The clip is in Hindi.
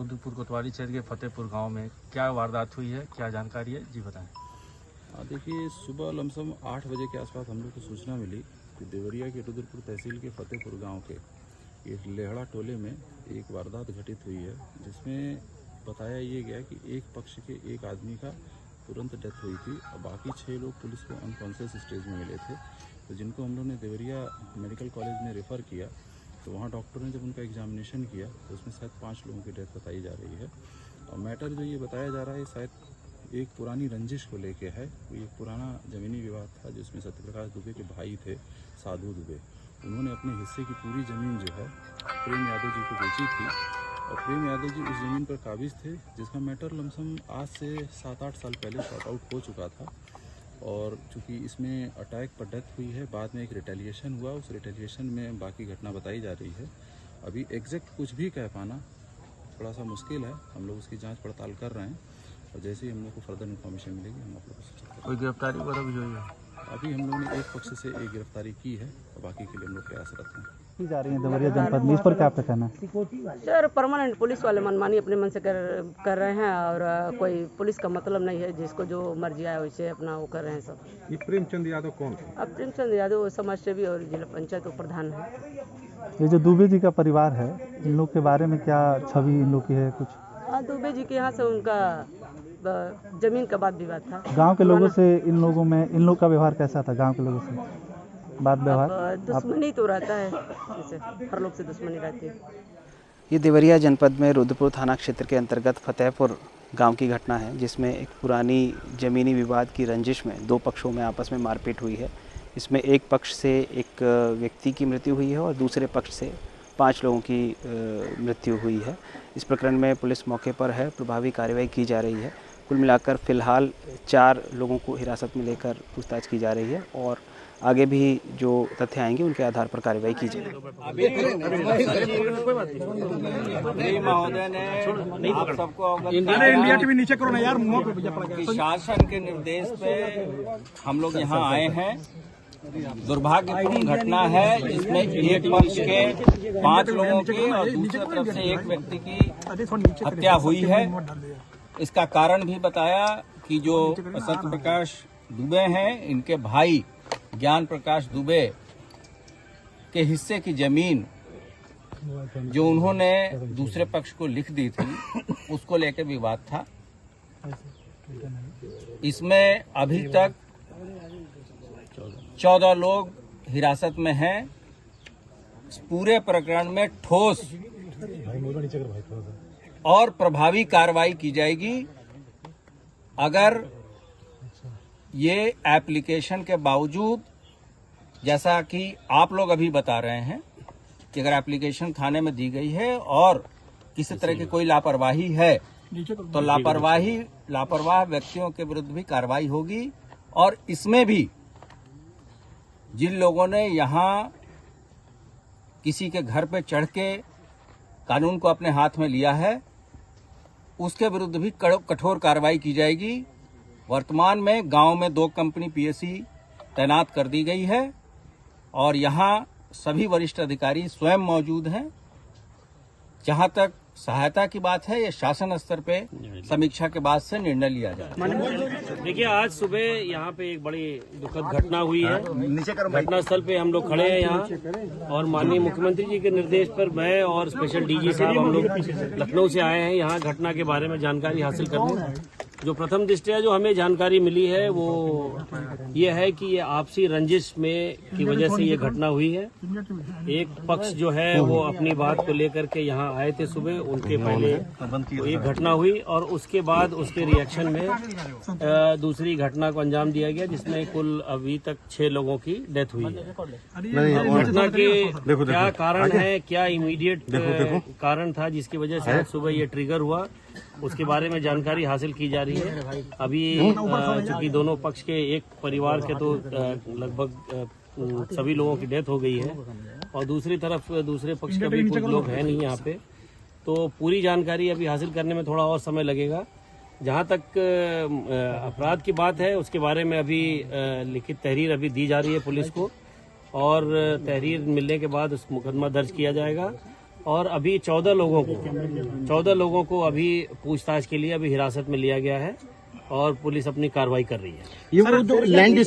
रुद्रपुर कोतवाली क्षेत्र के फतेहपुर गांव में क्या वारदात हुई है, क्या जानकारी है, जी बताएं। देखिए, सुबह लमसम 8 बजे के आसपास हम लोग को सूचना मिली कि देवरिया के रुद्रपुर तहसील के फतेहपुर गांव के एक लेहड़ा टोले में एक वारदात घटित हुई है, जिसमें बताया ये गया कि एक पक्ष के एक आदमी का तुरंत डेथ हुई थी और बाकी 6 लोग पुलिस को अनकॉन्शियस स्टेज में मिले थे। तो जिनको हम लोग ने देवरिया मेडिकल कॉलेज में रेफ़र किया, तो वहाँ डॉक्टर ने जब उनका एग्जामिनेशन किया तो उसमें शायद 5 लोगों की डेथ बताई जा रही है। और मैटर जो ये बताया जा रहा है शायद एक पुरानी रंजिश को लेके है। कोई एक पुराना ज़मीनी विवाद था जिसमें सत्यप्रकाश दुबे के भाई थे साधु दुबे, उन्होंने अपने हिस्से की पूरी ज़मीन जो है प्रेम यादव जी को बेची थी और प्रेम यादव जी उस ज़मीन पर काबिज थे, जिसका मैटर लमसम आज से 7-8 साल पहले शॉर्ट आउट हो चुका था। और चूँकि इसमें अटैक पर डेथ हुई है, बाद में एक रिटेलिएशन हुआ, उस रिटेलिएशन में बाकी घटना बताई जा रही है। अभी एग्जैक्ट कुछ भी कह पाना थोड़ा सा मुश्किल है, हम लोग उसकी जांच पड़ताल कर रहे हैं और जैसे ही हम लोग को फर्दर इन्फॉर्मेशन मिलेगी हम आप लोग को सूचित करेंगे। कोई गिरफ्तारी वगैरह भी हुई है? अभी हम लोगों ने एक पक्ष से एक गिरफ्तारी की है और बाकी के लिए हम लोग प्रयासरत हैं। जा रही है देवरिया जनपद में, इस पर क्या आपका कहना है? सर, परमानेंट पुलिस वाले मनमानी अपने मन से कर रहे हैं और कोई पुलिस का मतलब नहीं है, जिसको जो मर्जी आए वैसे अपना वो कर रहे हैं सब। ये प्रेमचंद यादव कौन है? अब प्रेमचंद यादव समाज सेवी और जिला पंचायत प्रधान है। ये जो दुबे जी का परिवार है, इन लोग के बारे में क्या छवि इन लोग की है कुछ? दुबे जी के यहाँ से उनका जमीन का वाद विवाद था। गांव के लोगों से इन लोग का व्यवहार कैसा था? गांव के लोगों से बात व्यवहार दुश्मनी तो रहता है, जैसे हर लोग से दुश्मनी रहती है। ये देवरिया जनपद में रुद्रपुर थाना क्षेत्र के अंतर्गत फतेहपुर गांव की घटना है, जिसमें एक पुरानी ज़मीनी विवाद की रंजिश में 2 पक्षों में आपस में मारपीट हुई है। इसमें एक पक्ष से एक व्यक्ति की मृत्यु हुई है और दूसरे पक्ष से 5 लोगों की मृत्यु हुई है। इस प्रकरण में पुलिस मौके पर है, प्रभावी कार्रवाई की जा रही है। कुल मिलाकर फ़िलहाल 4 लोगों को हिरासत में लेकर पूछताछ की जा रही है और आगे भी जो तथ्य आएंगे उनके आधार पर कार्रवाई की जाएगी। महोदय ने आप सबको इंडिया टीवी नीचे करो ना यार, शासन के निर्देश पे हम लोग यहाँ आए हैं। दुर्भाग्यपूर्ण घटना है, जिसमें एक पक्ष के 5 लोगों की और दूसरी तरफ से एक व्यक्ति की हत्या हुई है। इसका कारण भी बताया कि जो सत्यप्रकाश दुबे हैं, इनके भाई ज्ञान प्रकाश दुबे के हिस्से की जमीन जो उन्होंने दूसरे पक्ष को लिख दी थी, उसको लेकर विवाद था। इसमें अभी तक 14 लोग हिरासत में हैं। इस पूरे प्रकरण में ठोस और प्रभावी कार्रवाई की जाएगी। अगर ये एप्लीकेशन के बावजूद, जैसा कि आप लोग अभी बता रहे हैं कि अगर एप्लीकेशन थाने में दी गई है और किसी तरह की कोई लापरवाही है, तो लापरवाह व्यक्तियों के विरुद्ध भी कार्रवाई होगी। और इसमें भी जिन लोगों ने यहाँ किसी के घर पे चढ़ के कानून को अपने हाथ में लिया है, उसके विरुद्ध भी कठोर कार्रवाई की जाएगी। वर्तमान में गांव में 2 कंपनी पीएससी तैनात कर दी गई है और यहाँ सभी वरिष्ठ अधिकारी स्वयं मौजूद हैं। जहां तक सहायता की बात है, ये शासन स्तर पे समीक्षा के बाद से निर्णय लिया जाए। देखिए, आज सुबह यहाँ पे एक बड़ी दुखद घटना हुई है। घटना स्थल पे हम लोग खड़े हैं यहाँ और माननीय मुख्यमंत्री जी के निर्देश पर मैं और स्पेशल डीजी साहब हम लोग लखनऊ से आए हैं यहाँ घटना के बारे में जानकारी हासिल करने। जो प्रथम दृष्टया जो हमें जानकारी मिली है वो ये है कि ये आपसी रंजिश में की वजह से ये घटना हुई है। एक पक्ष जो है वो अपनी बात को लेकर के यहाँ आए थे सुबह, उनके पहले एक घटना हुई और उसके बाद उसके रिएक्शन में दूसरी घटना को अंजाम दिया गया, जिसमें कुल अभी तक 6 लोगों की डेथ हुई है। घटना के क्या कारण है, क्या इमीडिएट कारण था जिसकी वजह से आज सुबह ये ट्रिगर हुआ, उसके बारे में जानकारी हासिल की जा रही है। अभी चूंकि दोनों पक्ष के एक परिवार के तो लगभग सभी लोगों की डेथ हो गई है और दूसरी तरफ दूसरे पक्ष के भी कुछ लोग हैं नहीं यहाँ पे, तो पूरी जानकारी अभी हासिल करने में थोड़ा और समय लगेगा। जहाँ तक अपराध की बात है उसके बारे में अभी लिखित तहरीर अभी दी जा रही है पुलिस को और तहरीर मिलने के बाद उस मुकदमा दर्ज किया जाएगा और अभी 14 लोगों को अभी पूछताछ के लिए अभी हिरासत में लिया गया है और पुलिस अपनी कार्रवाई कर रही है। ये वो जो लैंड